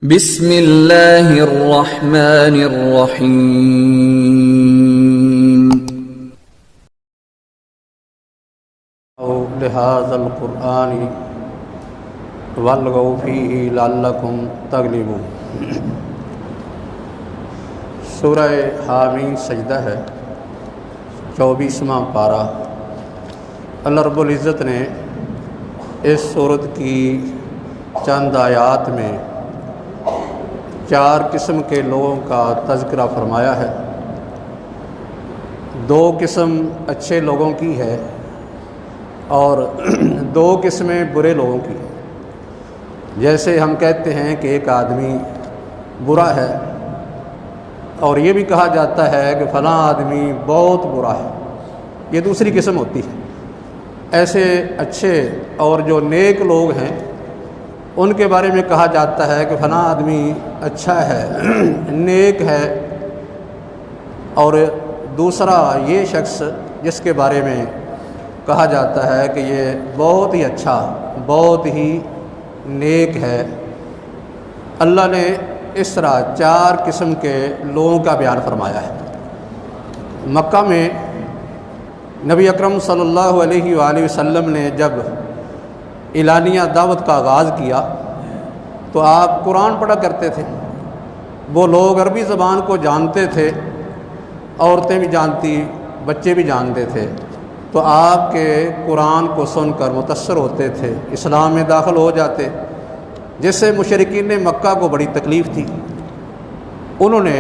بسم اللہ الرحمن الرحیم۔ لهذا القرآن والغوا فیہ لعلکم تغلبون۔ سورہ حامیم سجدہ ہے، 24واں پارہ۔ اللہ رب العزت نے اس سورت کی چند آیات میں 4 قسم کے لوگوں کا تذکرہ فرمایا ہے۔ 2 قسم اچھے لوگوں کی ہے اور 2 قسمیں برے لوگوں کی ہے۔ جیسے ہم کہتے ہیں کہ ایک آدمی برا ہے، اور یہ بھی کہا جاتا ہے کہ فلاں آدمی بہت برا ہے، یہ دوسری قسم ہوتی ہے۔ ایسے اچھے اور جو نیک لوگ ہیں ان کے بارے میں کہا جاتا ہے کہ فلاں آدمی اچھا ہے، نیک ہے، اور دوسرا یہ شخص جس کے بارے میں کہا جاتا ہے کہ یہ بہت ہی اچھا، بہت ہی نیک ہے۔ اللہ نے اس طرح 4 قسم کے لوگوں کا بیان فرمایا ہے۔ مکہ میں نبی اکرم صلی اللہ علیہ وآلہ وسلم نے جب اعلانیہ دعوت کا آغاز کیا تو آپ قرآن پڑھا کرتے تھے۔ وہ لوگ عربی زبان کو جانتے تھے، عورتیں بھی جانتی، بچے بھی جانتے تھے، تو آپ کے قرآن کو سن کر متاثر ہوتے تھے، اسلام میں داخل ہو جاتے، جس سے مشرکین مکہ کو بڑی تکلیف تھی۔ انہوں نے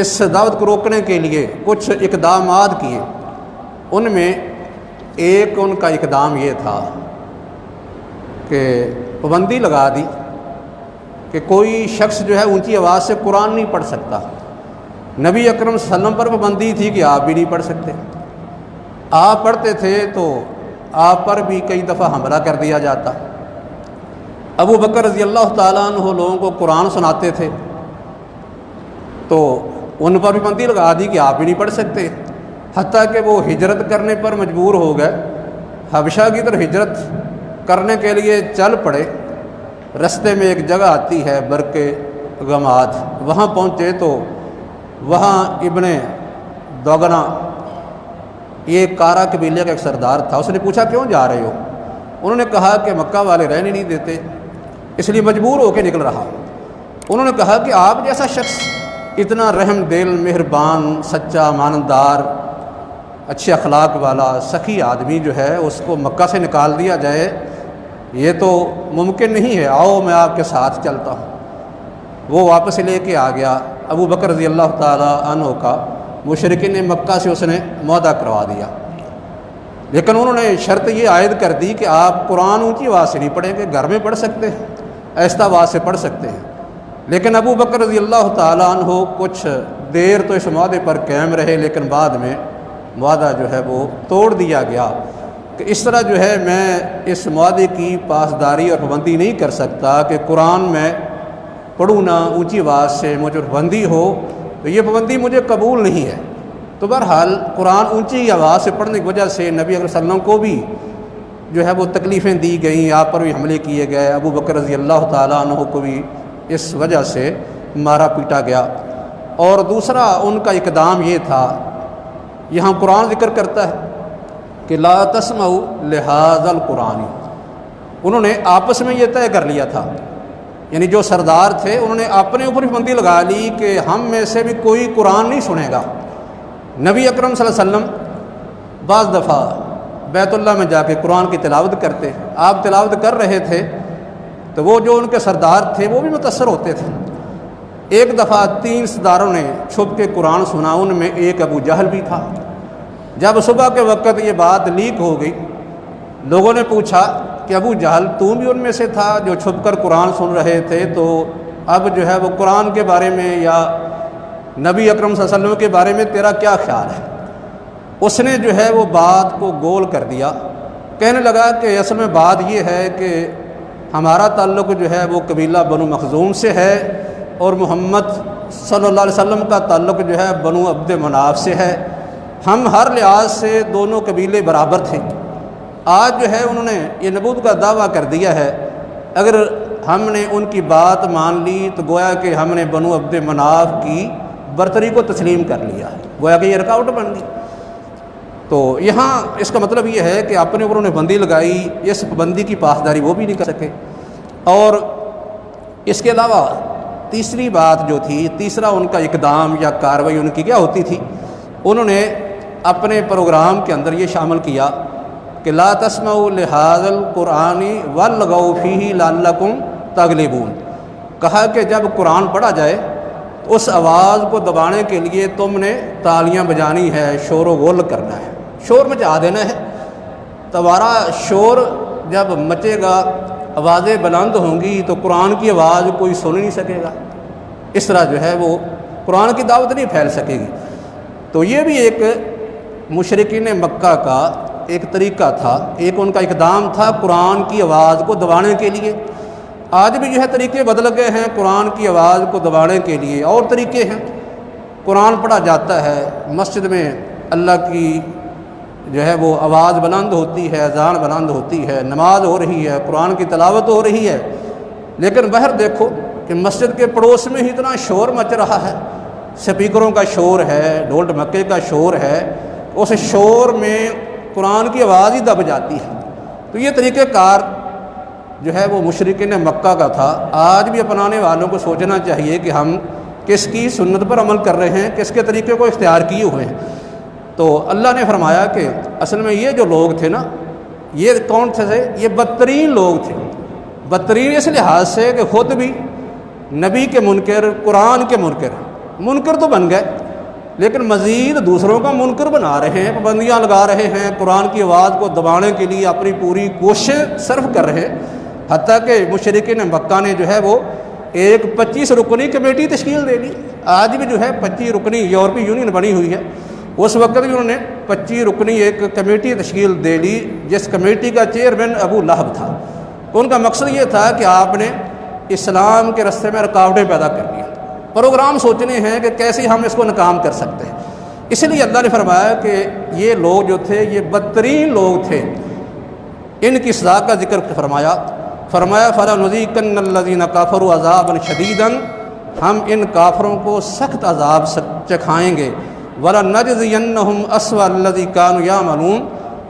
اس دعوت کو روکنے کے لیے کچھ اقدامات کیے۔ ان میں ایک ان کا اقدام یہ تھا کہ پابندی لگا دی کہ کوئی شخص جو ہے اونچی آواز سے قرآن نہیں پڑھ سکتا۔ نبی اکرم صلی اللہ علیہ وسلم پر پابندی تھی کہ آپ بھی نہیں پڑھ سکتے۔ آپ پڑھتے تھے تو آپ پر بھی کئی دفعہ حملہ کر دیا جاتا۔ ابو بکر رضی اللہ تعالیٰ عنہ لوگوں کو قرآن سناتے تھے تو ان پر بھی پابندی لگا دی کہ آپ بھی نہیں پڑھ سکتے، حتیٰ کہ وہ ہجرت کرنے پر مجبور ہو گئے، حبشہ کی طرف ہجرت کرنے کے لیے چل پڑے۔ رستے میں ایک جگہ آتی ہے برق غماد، وہاں پہنچے تو وہاں ابن دوغنا، یہ کارا قبیلے کا ایک سردار تھا، اس نے پوچھا کیوں جا رہے ہو؟ انہوں نے کہا کہ مکہ والے رہنے نہیں دیتے، اس لیے مجبور ہو کے نکل رہا۔ انہوں نے کہا کہ آپ جیسا شخص اتنا رحم دل، مہربان، سچا، امانتدار، اچھے اخلاق والا، سخی آدمی جو ہے اس کو مکہ سے نکال دیا جائے، یہ تو ممکن نہیں ہے، آؤ میں آپ کے ساتھ چلتا ہوں۔ وہ واپس لے کے آ گیا۔ ابو بکر رضی اللہ تعالیٰ عنہ کا مشرکین مکہ سے اس نے معاہدہ کروا دیا، لیکن انہوں نے شرط یہ عائد کر دی کہ آپ قرآن اونچی آواز سے نہیں پڑھیں گے، گھر میں پڑھ سکتے ہیں، آہستہ آواز سے پڑھ سکتے ہیں۔ لیکن ابو بکر رضی اللہ تعالیٰ عنہ کچھ دیر تو اس معاہدے پر قائم رہے، لیکن بعد میں معاہدہ جو ہے وہ توڑ دیا گیا کہ اس طرح جو ہے میں اس معاہدے کی پاسداری اور پابندی نہیں کر سکتا کہ قرآن میں پڑھوں نہ، اونچی آواز سے مجھ پر پابندی ہو، تو یہ پابندی مجھے قبول نہیں ہے۔ تو بہرحال قرآن اونچی آواز سے پڑھنے کی وجہ سے نبی علیہ وسلم کو بھی جو ہے وہ تکلیفیں دی گئیں، آپ پر بھی حملے کیے گئے، ابو بکر رضی اللہ تعالیٰ عنہ کو بھی اس وجہ سے مارا پیٹا گیا۔ اور دوسرا ان کا اقدام یہ تھا، یہاں قرآن ذکر کرتا ہے کہ لا تسمعوا لهذا القرآن، انہوں نے آپس میں یہ طے کر لیا تھا، یعنی جو سردار تھے انہوں نے اپنے اوپر پابندی لگا لی کہ ہم میں سے بھی کوئی قرآن نہیں سنے گا۔ نبی اکرم صلی اللہ علیہ وسلم بعض دفعہ بیت اللہ میں جا کے قرآن کی تلاوت کرتے، آپ تلاوت کر رہے تھے تو وہ جو ان کے سردار تھے وہ بھی متاثر ہوتے تھے۔ ایک دفعہ 3 سرداروں نے چھپ کے قرآن سنا، ان میں ایک ابو جہل بھی تھا۔ جب صبح کے وقت یہ بات لیک ہو گئی، لوگوں نے پوچھا کہ ابو جہل تو بھی ان میں سے تھا جو چھپ کر قرآن سن رہے تھے، تو اب جو ہے وہ قرآن کے بارے میں یا نبی اکرم صلی اللہ علیہ وسلم کے بارے میں تیرا کیا خیال ہے؟ اس نے جو ہے وہ بات کو گول کر دیا، کہنے لگا کہ اصل میں بات یہ ہے کہ ہمارا تعلق جو ہے وہ قبیلہ بنو مخزوم سے ہے، اور محمد صلی اللہ علیہ وسلم کا تعلق جو ہے بنو عبد مناف سے ہے، ہم ہر لحاظ سے دونوں قبیلے برابر تھے۔ آج جو ہے انہوں نے یہ نبوت کا دعویٰ کر دیا ہے، اگر ہم نے ان کی بات مان لی تو گویا کہ ہم نے بنو عبد مناف کی برتری کو تسلیم کر لیا ہے، گویا کہ یہ رکاوٹ بن گئی۔ تو یہاں اس کا مطلب یہ ہے کہ اپنے اوپر انہیں بندی لگائی، اس پابندی کی پاسداری وہ بھی نہیں کر سکے۔ اور اس کے علاوہ تیسری بات جو تھی، تیسرا ان کا اقدام یا کارروائی ان کی کیا ہوتی تھی، انہوں نے اپنے پروگرام کے اندر یہ شامل کیا کہ لا تسمعوا لہذا القرآن والغوا فیہ لعلکم تغلبون، کہا کہ جب قرآن پڑھا جائے تو اس آواز کو دبانے کے لیے تم نے تالیاں بجانی ہے، شور و غل کرنا ہے، شور مچا دینا ہے۔ تمہارا شور جب مچے گا، آوازیں بلند ہوں گی تو قرآن کی آواز کوئی سن نہیں سکے گا، اس طرح جو ہے وہ قرآن کی دعوت نہیں پھیل سکے گی۔ تو یہ بھی ایک مشرکین مکہ کا ایک طریقہ تھا، ایک ان کا اقدام تھا قرآن کی آواز کو دبانے کے لیے۔ آج بھی جو ہے طریقے بدل گئے ہیں قرآن کی آواز کو دبانے کے لیے، اور طریقے ہیں۔ قرآن پڑھا جاتا ہے، مسجد میں اللہ کی جو ہے وہ آواز بلند ہوتی ہے، اذان بلند ہوتی ہے، نماز ہو رہی ہے، قرآن کی تلاوت ہو رہی ہے، لیکن باہر دیکھو کہ مسجد کے پڑوس میں ہی اتنا شور مچ رہا ہے، سپیکروں کا شور ہے، ڈھول ڈھمکے کا شور ہے، اس شور میں قرآن کی آواز ہی دب جاتی ہے۔ تو یہ طریقہ کار جو ہے وہ مشرکین مکہ کا تھا۔ آج بھی اپنانے والوں کو سوچنا چاہیے کہ ہم کس کی سنت پر عمل کر رہے ہیں، کس کے طریقے کو اختیار کیے ہوئے ہیں۔ تو اللہ نے فرمایا کہ اصل میں یہ جو لوگ تھے نا، یہ کون تھے؟ یہ بدترین لوگ تھے۔ بدترین اس لحاظ سے کہ خود بھی نبی کے منکر، قرآن کے منکر تو بن گئے، لیکن مزید دوسروں کا منکر بنا رہے ہیں، پابندیاں لگا رہے ہیں، قرآن کی آواز کو دبانے کے لیے اپنی پوری کوشش صرف کر رہے ہیں۔ حتیٰ کہ مشرکین مکہ نے جو ہے وہ ایک 25 رکنی کمیٹی تشکیل دے لی۔ آج بھی جو ہے 25 رکنی یورپی یونین بنی ہوئی ہے، اس وقت بھی انہوں نے 25 رکنی ایک کمیٹی تشکیل دے لی، جس کمیٹی کا چیئرمین ابو لہب تھا۔ ان کا مقصد یہ تھا کہ آپ نے اسلام کے راستے میں رکاوٹیں پیدا کر لی، پروگرام سوچنے ہیں کہ کیسے ہم اس کو ناکام کر سکتے ہیں۔ اس لیے اللہ نے فرمایا کہ یہ لوگ جو تھے یہ بدترین لوگ تھے۔ ان کی سزا کا ذکر فرمایا فَلَنُذِيقَنَّ الَّذِينَ كَفَرُوا عَذَابًا شَدِيدًا، ہم ان کافروں کو سخت عذاب چکھائیں گے، وَلَنَجْزِيَنَّهُمْ أَسْوَأَ الَّذِي كَانُوا يَعْمَلُونَ،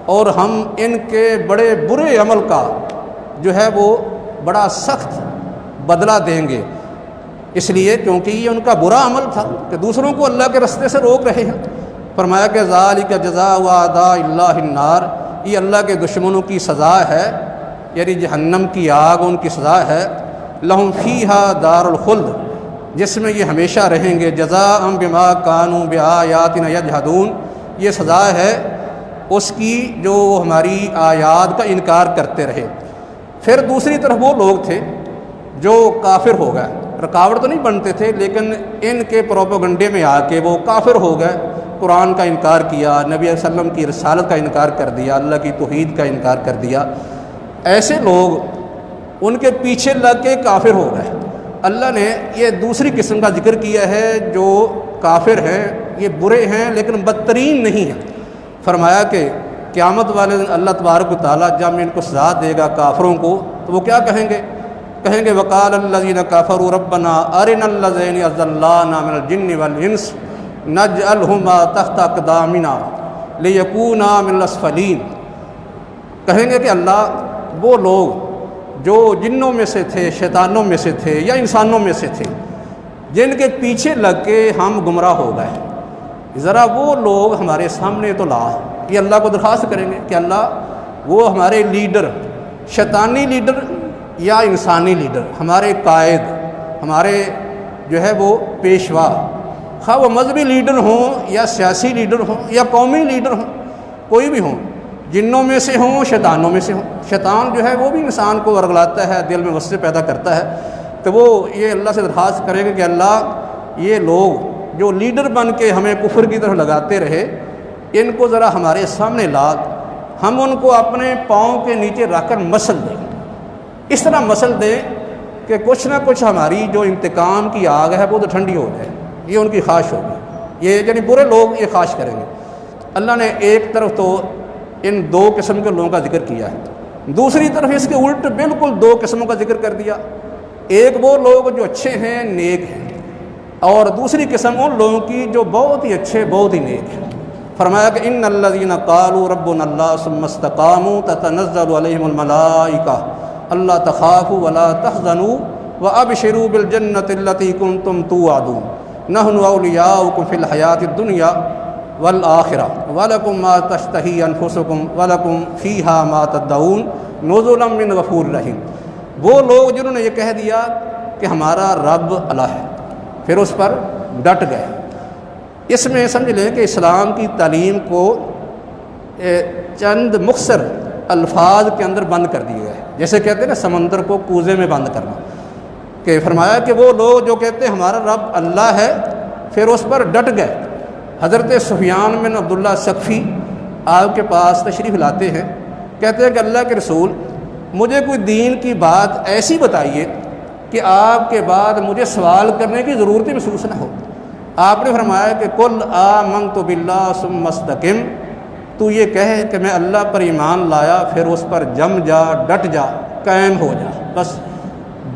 اور ہم ان کے بڑے برے عمل کا جو ہے وہ بڑا سخت بدلہ دیں گے، اس لیے کیونکہ یہ ان کا برا عمل تھا کہ دوسروں کو اللہ کے راستے سے روک رہے ہیں۔ فرمایا کہ ذَلِكَ جَزَاءُ أَعْدَاءِ اللَّهِ النَّارِ، یہ اللہ کے دشمنوں کی سزا ہے، یعنی جہنم کی آگ ان کی سزا ہے۔ لہم فیہا دار الخلد، جس میں یہ ہمیشہ رہیں گے، جزاء بما کانوا بآیاتنا یجحدون، یہ سزا ہے اس کی جو ہماری آیات کا انکار کرتے رہے۔ پھر دوسری طرف وہ لوگ تھے جو کافر ہو گئے، رکاوٹ تو نہیں بنتے تھے لیکن ان کے پروپیگنڈے میں آ کے وہ کافر ہو گئے، قرآن کا انکار کیا، نبی علیہ وسلم کی رسالت کا انکار کر دیا، اللہ کی توحید کا انکار کر دیا۔ ایسے لوگ ان کے پیچھے لگ کے کافر ہو گئے۔ اللہ نے یہ دوسری قسم کا ذکر کیا ہے، جو کافر ہیں یہ برے ہیں لیکن بدترین نہیں ہیں۔ فرمایا کہ قیامت والے دن اللہ تبارک و تعالیٰ جب ان کو سزا دے گا کافروں کو تو وہ کیا کہیں گے؟ کہیں گے وقال الذین کفروا ربنا ارنا الذین اضلانا من الجن والانس نجعلہما تحت اقدامنا لیکونا من الاسفلین، کہیں گے کہ اللہ وہ لوگ جو جنوں میں سے تھے، شیطانوں میں سے تھے یا انسانوں میں سے تھے، جن کے پیچھے لگ کے ہم گمراہ ہو گئے، ذرا وہ لوگ ہمارے سامنے تو لا۔ یہ اللہ کو درخواست کریں گے کہ اللہ وہ ہمارے لیڈر، شیطانی لیڈر یا انسانی لیڈر، ہمارے قائد، ہمارے جو ہے وہ پیشوا، خواہ وہ مذہبی لیڈر ہوں یا سیاسی لیڈر ہوں یا قومی لیڈر ہوں، کوئی بھی ہوں، جنوں میں سے ہوں، شیطانوں میں سے ہوں۔ شیطان جو ہے وہ بھی انسان کو ورگلاتا ہے، دل میں وسوسے پیدا کرتا ہے، تو وہ یہ اللہ سے درخواست کریں گے کہ اللہ یہ لوگ جو لیڈر بن کے ہمیں کفر کی طرف لگاتے رہے، ان کو ذرا ہمارے سامنے لا، ہم ان کو اپنے پاؤں کے نیچے رکھ کر مسل دیں، اس طرح مسل دیں کہ کچھ نہ کچھ ہماری جو انتقام کی آگ ہے وہ تو ٹھنڈی ہو جائے۔ یہ ان کی خواہش ہوگی، یہ یعنی برے لوگ یہ خواہش کریں گے۔ اللہ نے ایک طرف تو ان دو قسم کے لوگوں کا ذکر کیا ہے، دوسری طرف اس کے الٹ بالکل دو قسموں کا ذکر کر دیا، ایک وہ لوگ جو اچھے ہیں نیک ہیں، اور دوسری قسم ان لوگوں کی جو بہت ہی اچھے بہت ہی نیک ہیں۔ فرمایا کہ ان الذین قالوا ربنا اللہ ثم استقاموا تتنزل علیہم الملائکہ الا تخافوا ولا تحزنوا وابشروا بالجنۃ التی کنتم توعدون نحن اولیاؤکم فی الحیاۃ الدنیا والآخرہ ولکم ما تشتہی انفسکم ولکم فیہا ما تدعون نزلا من غفور رحیم۔ وہ لوگ جنہوں نے یہ کہہ دیا کہ ہمارا رب اللہ ہے، پھر اس پر ڈٹ گئے۔ اس میں سمجھ لیں کہ اسلام کی تعلیم کو چند مختصر الفاظ کے اندر بند کر دیا گیا ہے، جیسے کہتے ہیں نا سمندر کو کوزے میں بند کرنا، کہ فرمایا کہ وہ لوگ جو کہتے ہیں ہمارا رب اللہ ہے پھر اس پر ڈٹ گئے۔ حضرت سفیان بن عبداللہ ثقفی آپ کے پاس تشریف لاتے ہیں، کہتے ہیں کہ اللہ کے رسول مجھے کوئی دین کی بات ایسی بتائیے کہ آپ کے بعد مجھے سوال کرنے کی ضرورت ہی محسوس نہ ہو۔ آپ نے فرمایا کہ قل آمنت باللہ ثم استقم، تو یہ کہے کہ میں اللہ پر ایمان لایا پھر اس پر جم جا، ڈٹ جا، قائم ہو جا۔ بس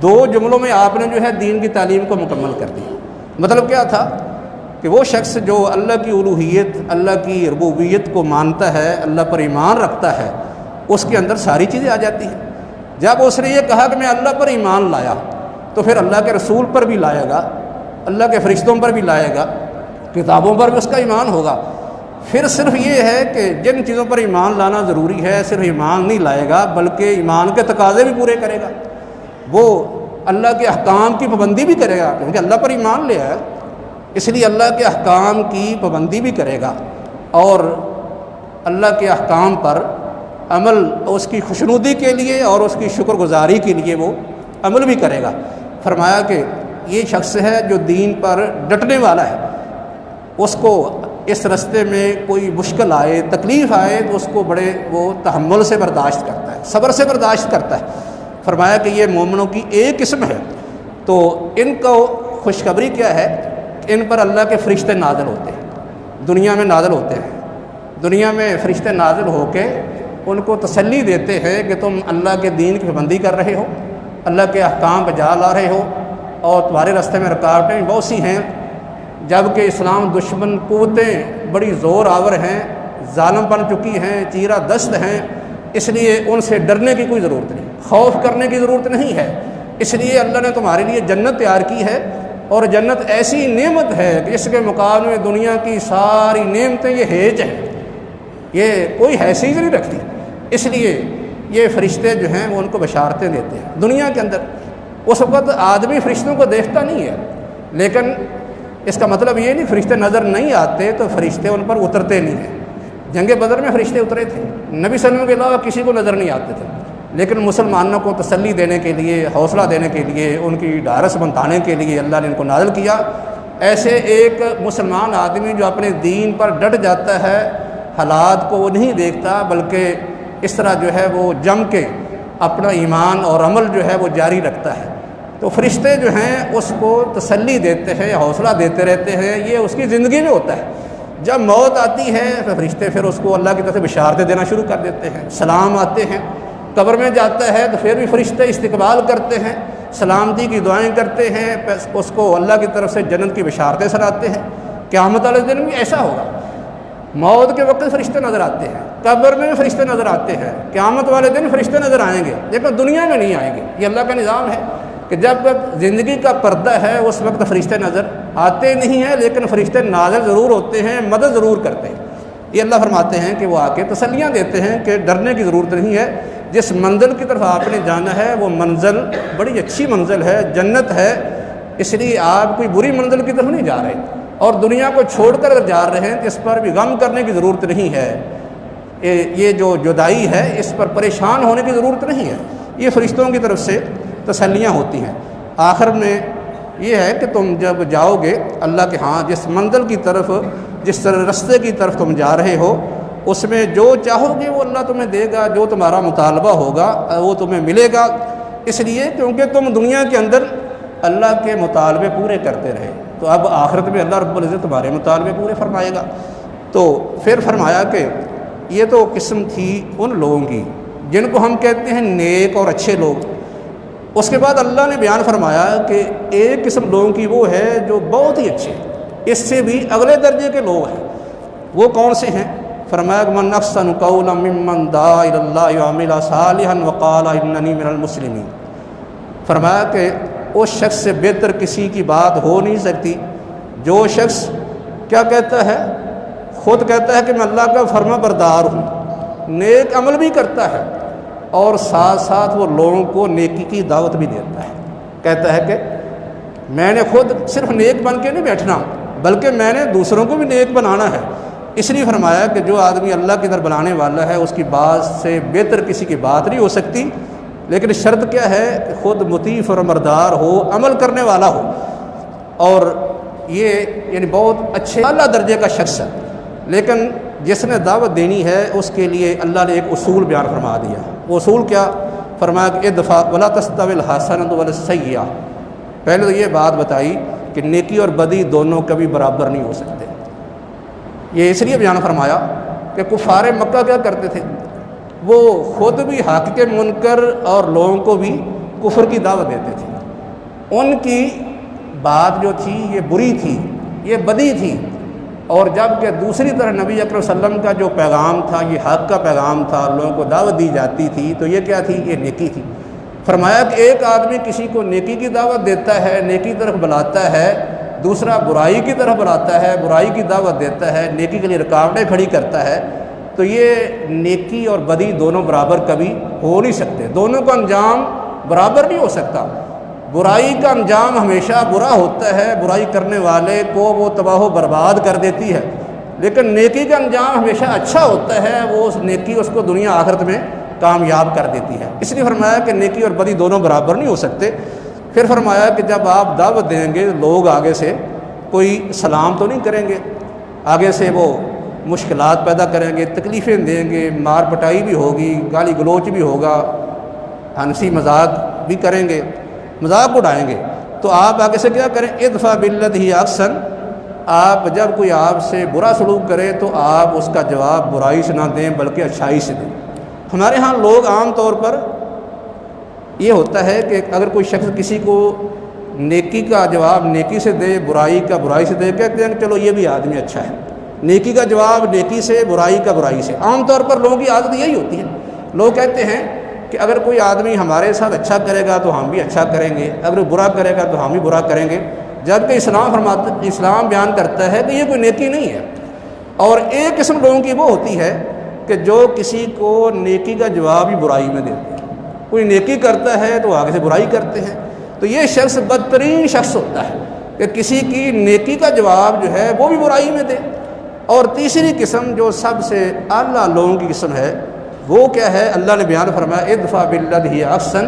دو جملوں میں آپ نے جو ہے دین کی تعلیم کو مکمل کر دیا۔ مطلب کیا تھا کہ وہ شخص جو اللہ کی الوہیت، اللہ کی ربوبیت کو مانتا ہے، اللہ پر ایمان رکھتا ہے، اس کے اندر ساری چیزیں آ جاتی ہیں۔ جب اس نے یہ کہا کہ میں اللہ پر ایمان لایا تو پھر اللہ کے رسول پر بھی لائے گا، اللہ کے فرشتوں پر بھی لائے گا، کتابوں پر بھی اس کا ایمان ہوگا۔ پھر صرف یہ ہے کہ جن چیزوں پر ایمان لانا ضروری ہے صرف ایمان نہیں لائے گا بلکہ ایمان کے تقاضے بھی پورے کرے گا، وہ اللہ کے احکام کی پابندی بھی کرے گا، کیونکہ اللہ پر ایمان لے آیا اس لیے اللہ کے احکام کی پابندی بھی کرے گا، اور اللہ کے احکام پر عمل اس کی خوشنودی کے لیے اور اس کی شکر گزاری کے لیے وہ عمل بھی کرے گا۔ فرمایا کہ یہ شخص ہے جو دین پر ڈٹنے والا ہے، اس کو اس رستے میں کوئی مشکل آئے، تکلیف آئے تو اس کو بڑے وہ تحمل سے برداشت کرتا ہے، صبر سے برداشت کرتا ہے۔ فرمایا کہ یہ مومنوں کی ایک قسم ہے۔ تو ان کو خوشخبری کیا ہے کہ ان پر اللہ کے فرشتے نازل ہوتے ہیں، دنیا میں نازل ہوتے ہیں، دنیا میں فرشتے نازل ہو کے ان کو تسلی دیتے ہیں کہ تم اللہ کے دین کی پابندی کر رہے ہو، اللہ کے احکام بجا لا رہے ہو، اور تمہارے راستے میں رکاوٹیں بہت سی ہیں، جبکہ اسلام دشمن قوتیں بڑی زور آور ہیں، ظالم بن چکی ہیں، چیرہ دست ہیں، اس لیے ان سے ڈرنے کی کوئی ضرورت نہیں، خوف کرنے کی ضرورت نہیں ہے۔ اس لیے اللہ نے تمہارے لیے جنت تیار کی ہے، اور جنت ایسی نعمت ہے کہ اس کے مقابلے میں دنیا کی ساری نعمتیں یہ ہیج ہیں، یہ کوئی حیثیت نہیں رکھتی۔ اس لیے یہ فرشتے جو ہیں وہ ان کو بشارتیں دیتے ہیں۔ دنیا کے اندر اس وقت آدمی فرشتوں کو دیکھتا نہیں ہے، لیکن اس کا مطلب یہ نہیں فرشتے نظر نہیں آتے تو فرشتے ان پر اترتے نہیں ہیں۔ جنگ بدر میں فرشتے اترے تھے، نبی صلی اللہ علیہ وسلم کے علاوہ کسی کو نظر نہیں آتے تھے، لیکن مسلمانوں کو تسلی دینے کے لیے، حوصلہ دینے کے لیے، ان کی ڈھارس بندھانے کے لیے اللہ نے ان کو نازل کیا۔ ایسے ایک مسلمان آدمی جو اپنے دین پر ڈٹ جاتا ہے، حالات کو وہ نہیں دیکھتا بلکہ اس طرح جو ہے وہ جم کے اپنا ایمان اور عمل جو ہے وہ جاری رکھتا ہے، تو فرشتے جو ہیں اس کو تسلی دیتے ہیں، حوصلہ دیتے رہتے ہیں۔ یہ اس کی زندگی میں ہوتا ہے۔ جب موت آتی ہے تو فرشتے پھر اس کو اللہ کی طرف سے بشارتیں دینا شروع کر دیتے ہیں، سلام آتے ہیں۔ قبر میں جاتا ہے تو پھر بھی فرشتے استقبال کرتے ہیں، سلامتی کی دعائیں کرتے ہیں، اس کو اللہ کی طرف سے جنت کی بشارتیں سناتے ہیں۔ قیامت والے دن بھی ایسا ہوگا، موت کے وقت فرشتے نظر آتے ہیں، قبر میں بھی فرشتے نظر آتے ہیں، قیامت والے دن فرشتے نظر آئیں گے، لیکن دنیا میں نہیں آئیں گے۔ یہ اللہ کا نظام ہے کہ جب وقت زندگی کا پردہ ہے اس وقت فرشتے نظر آتے نہیں ہیں، لیکن فرشتے نازل ضرور ہوتے ہیں، مدد ضرور کرتے ہیں۔ یہ اللہ فرماتے ہیں کہ وہ آ کے تسلیاں دیتے ہیں کہ ڈرنے کی ضرورت نہیں ہے، جس منزل کی طرف آپ نے جانا ہے وہ منزل بڑی اچھی منزل ہے، جنت ہے، اس لیے آپ کوئی بری منزل کی طرف نہیں جا رہے، اور دنیا کو چھوڑ کر اگر جا رہے ہیں تو اس پر بھی غم کرنے کی ضرورت نہیں ہے، یہ جو جدائی ہے اس پر پریشان ہونے کی ضرورت نہیں ہے۔ یہ فرشتوں کی طرف سے تسلیاں ہوتی ہیں۔ آخر میں یہ ہے کہ تم جب جاؤ گے اللہ کے ہاں، جس منزل کی طرف، جس رستے کی طرف تم جا رہے ہو، اس میں جو چاہو گے وہ اللہ تمہیں دے گا، جو تمہارا مطالبہ ہوگا وہ تمہیں ملے گا، اس لیے کیونکہ تم دنیا کے اندر اللہ کے مطالبے پورے کرتے رہے، تو اب آخرت میں اللہ رب العزت تمہارے مطالبے پورے فرمائے گا۔ تو پھر فرمایا کہ یہ تو قسم تھی ان لوگوں کی جن کو ہم کہتے ہیں نیک اور اچھے لوگ، اس کے بعد اللہ نے بیان فرمایا کہ ایک قسم لوگوں کی وہ ہے جو بہت ہی اچھے، اس سے بھی اگلے درجے کے لوگ ہیں۔ وہ کون سے ہیں؟ فرمایا کہ من احسن قولا ممن دعا الی اللہ وعمل صالحا وقال اننی من المسلمین۔ فرمایا کہ اس شخص سے بہتر کسی کی بات ہو نہیں سکتی جو شخص کیا کہتا ہے، خود کہتا ہے کہ میں اللہ کا فرما بردار ہوں، نیک عمل بھی کرتا ہے اور ساتھ ساتھ وہ لوگوں کو نیکی کی دعوت بھی دیتا ہے۔ کہتا ہے کہ میں نے خود صرف نیک بن کے نہیں بیٹھنا بلکہ میں نے دوسروں کو بھی نیک بنانا ہے۔ اس لیے فرمایا کہ جو آدمی اللہ کی طرف بلانے والا ہے اس کی بات سے بہتر کسی کی بات نہیں ہو سکتی، لیکن شرط کیا ہے کہ خود مطیع فرمانبردار ہو، عمل کرنے والا ہو، اور یہ یعنی بہت اچھے اعلیٰ درجے کا شخص ہے۔ لیکن جس نے دعوت دینی ہے اس کے لیے اللہ نے ایک اصول بیان فرما دیا۔ وہ اصول کیا؟ فرمایا کہ ادفع ولا تستوی الحسنۃ ولا السیئۃ۔ پہلے تو یہ بات بتائی کہ نیکی اور بدی دونوں کبھی برابر نہیں ہو سکتے۔ یہ اس لیے بیان فرمایا کہ کفار مکہ کیا کرتے تھے، وہ خود بھی حق کے منکر اور لوگوں کو بھی کفر کی دعوت دیتے تھے۔ ان کی بات جو تھی یہ بری تھی، یہ بدی تھی، اور جب کہ دوسری طرح نبی اکرم صلی اللہ علیہ وسلم کا جو پیغام تھا یہ حق کا پیغام تھا، لوگوں کو دعوت دی جاتی تھی، تو یہ کیا تھی؟ یہ نیکی تھی۔ فرمایا کہ ایک آدمی کسی کو نیکی کی دعوت دیتا ہے، نیکی طرف بلاتا ہے، دوسرا برائی کی طرف بلاتا ہے، برائی کی دعوت دیتا ہے، نیکی کے لیے رکاوٹیں کھڑی کرتا ہے، تو یہ نیکی اور بدی دونوں برابر کبھی ہو نہیں سکتے، دونوں کا انجام برابر نہیں ہو سکتا۔ برائی کا انجام ہمیشہ برا ہوتا ہے، برائی کرنے والے کو وہ تباہ و برباد کر دیتی ہے، لیکن نیکی کا انجام ہمیشہ اچھا ہوتا ہے، وہ اس نیکی اس کو دنیا آخرت میں کامیاب کر دیتی ہے۔ اس لیے فرمایا کہ نیکی اور بدی دونوں برابر نہیں ہو سکتے۔ پھر فرمایا کہ جب آپ دعوت دیں گے لوگ آگے سے کوئی سلام تو نہیں کریں گے، آگے سے وہ مشکلات پیدا کریں گے، تکلیفیں دیں گے، مار پٹائی بھی ہوگی، گالی گلوچ بھی ہوگا، ہنسی مذاق بھی کریں گے، مذاق اڑائیں گے، تو آپ آگے سے کیا کریں؟ ادفع باللتی ہی احسن۔ آپ جب کوئی آپ سے برا سلوک کرے تو آپ اس کا جواب برائی سے نہ دیں بلکہ اچھائی سے دیں۔ ہمارے ہاں لوگ عام طور پر یہ ہوتا ہے کہ اگر کوئی شخص کسی کو نیکی کا جواب نیکی سے دے، برائی کا برائی سے دے، کہتے ہیں کہ چلو یہ بھی آدمی اچھا ہے۔ نیکی کا جواب نیکی سے، برائی کا برائی سے۔ عام طور پر لوگوں کی عادت یہی ہوتی ہے، لوگ کہتے ہیں کہ اگر کوئی آدمی ہمارے ساتھ اچھا کرے گا تو ہم بھی اچھا کریں گے، اگر وہ برا کرے گا تو ہم بھی برا کریں گے، جبکہ اسلام بیان کرتا ہے کہ یہ کوئی نیکی نہیں ہے۔ اور ایک قسم لوگوں کی وہ ہوتی ہے کہ جو کسی کو نیکی کا جواب ہی برائی میں دیتے ہیں، کوئی نیکی کرتا ہے تو آگے سے برائی کرتے ہیں، تو یہ شخص بدترین شخص ہوتا ہے کہ کسی کی نیکی کا جواب جو ہے وہ بھی برائی میں دے۔ اور تیسری قسم جو سب سے اعلیٰ لوگوں کی قسم ہے وہ کیا ہے؟ اللہ نے بیان فرمایا ادفع باللتی ہی احسن،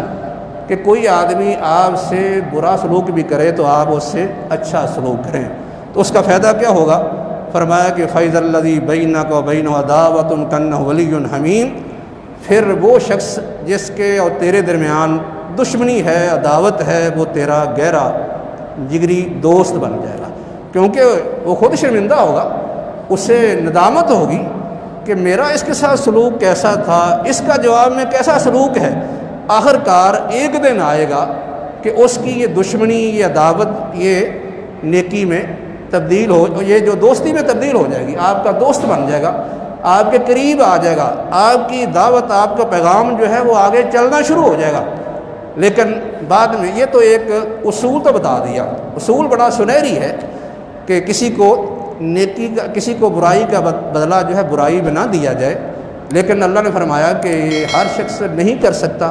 کہ کوئی آدمی آپ سے برا سلوک بھی کرے تو آپ اس سے اچھا سلوک کریں، تو اس کا فائدہ کیا ہوگا؟ فرمایا کہ فَإِذَا الَّذِي بَيْنَكَ وَبَيْنَهُ عَدَاوَةٌ كَأَنَّهُ وَلِيٌّ حَمِيمٌ، پھر وہ شخص جس کے اور تیرے درمیان دشمنی ہے، عداوت ہے، وہ تیرا گہرا جگری دوست بن جائے گا، کیونکہ وہ خود شرمندہ ہوگا، اسے ندامت ہوگی کہ میرا اس کے ساتھ سلوک کیسا تھا، اس کا جواب میں کیسا سلوک ہے۔ آخر کار ایک دن آئے گا کہ اس کی یہ دشمنی، یہ عداوت، یہ نیکی میں تبدیل ہو، یہ جو دوستی میں تبدیل ہو جائے گی، آپ کا دوست بن جائے گا، آپ کے قریب آ جائے گا، آپ کی دعوت، آپ کا پیغام جو ہے وہ آگے چلنا شروع ہو جائے گا۔ لیکن بعد میں یہ تو ایک اصول تو بتا دیا، اصول بڑا سنہری ہے کہ کسی کو نیکی کا، کسی کو برائی کا بدلہ جو ہے برائی میں نہ دیا جائے، لیکن اللہ نے فرمایا کہ یہ ہر شخص نہیں کر سکتا۔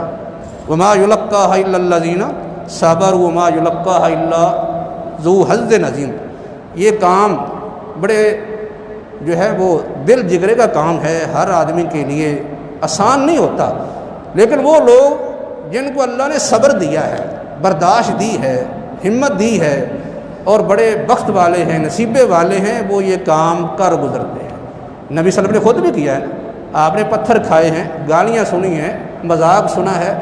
وما یلقاها الا الذین صبروا وما یلقاها الا ذو حظ عظیم۔ یہ کام بڑے جو ہے وہ دل جگرے کا کام ہے، ہر آدمی کے لیے آسان نہیں ہوتا، لیکن وہ لوگ جن کو اللہ نے صبر دیا ہے، برداشت دی ہے، ہمت دی ہے اور بڑے بخت والے ہیں، نصیبے والے ہیں، وہ یہ کام کر گزرتے ہیں۔ نبی صلی اللہ علیہ وسلم نے خود بھی کیا ہے، آپ نے پتھر کھائے ہیں، گالیاں سنی ہیں، مذاق سنا ہے،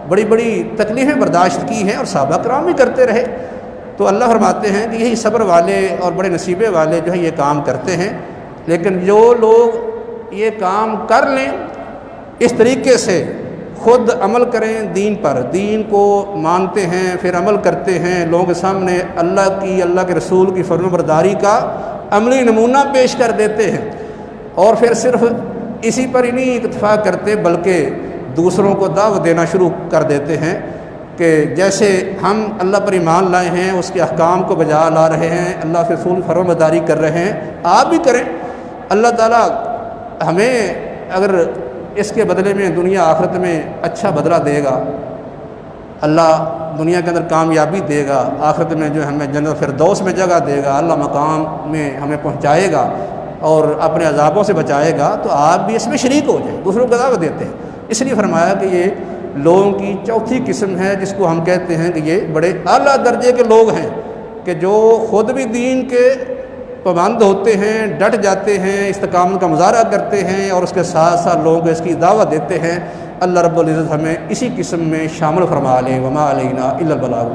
بڑی بڑی تکلیفیں برداشت کی ہیں، اور صحابہ کرام بھی کرتے رہے۔ تو اللہ فرماتے ہیں کہ یہی صبر والے اور بڑے نصیبے والے جو ہیں یہ کام کرتے ہیں، لیکن جو لوگ یہ کام کر لیں اس طریقے سے خود عمل کریں دین پر، دین کو مانتے ہیں پھر عمل کرتے ہیں، لوگوں کے سامنے اللہ کے رسول کی فرمانبرداری کا عملی نمونہ پیش کر دیتے ہیں، اور پھر صرف اسی پر ہی نہیں اکتفا کرتے بلکہ دوسروں کو دعوت دینا شروع کر دیتے ہیں کہ جیسے ہم اللہ پر ایمان لائے ہیں، اس کے احکام کو بجا لا رہے ہیں، اللہ کے رسول فرمانبرداری کر رہے ہیں، آپ بھی کریں۔ اللہ تعالیٰ ہمیں اگر اس کے بدلے میں دنیا آخرت میں اچھا بدلہ دے گا، اللہ دنیا کے اندر کامیابی دے گا، آخرت میں جو ہمیں جنت فردوس میں جگہ دے گا، اللہ مقام میں ہمیں پہنچائے گا اور اپنے عذابوں سے بچائے گا، تو آپ بھی اس میں شریک ہو جائیں، دوسروں کو دعوت دیتے ہیں۔ اس لیے فرمایا کہ یہ لوگوں کی چوتھی قسم ہے جس کو ہم کہتے ہیں کہ یہ بڑے اعلیٰ درجے کے لوگ ہیں کہ جو خود بھی دین کے پابند ہوتے ہیں، ڈٹ جاتے ہیں، استقامت کا مظاہرہ کرتے ہیں، اور اس کے ساتھ ساتھ لوگوں کو اس کی دعوت دیتے ہیں۔ اللہ رب العزت ہمیں اسی قسم میں شامل فرما لے۔ وما علینا الا البلاغ۔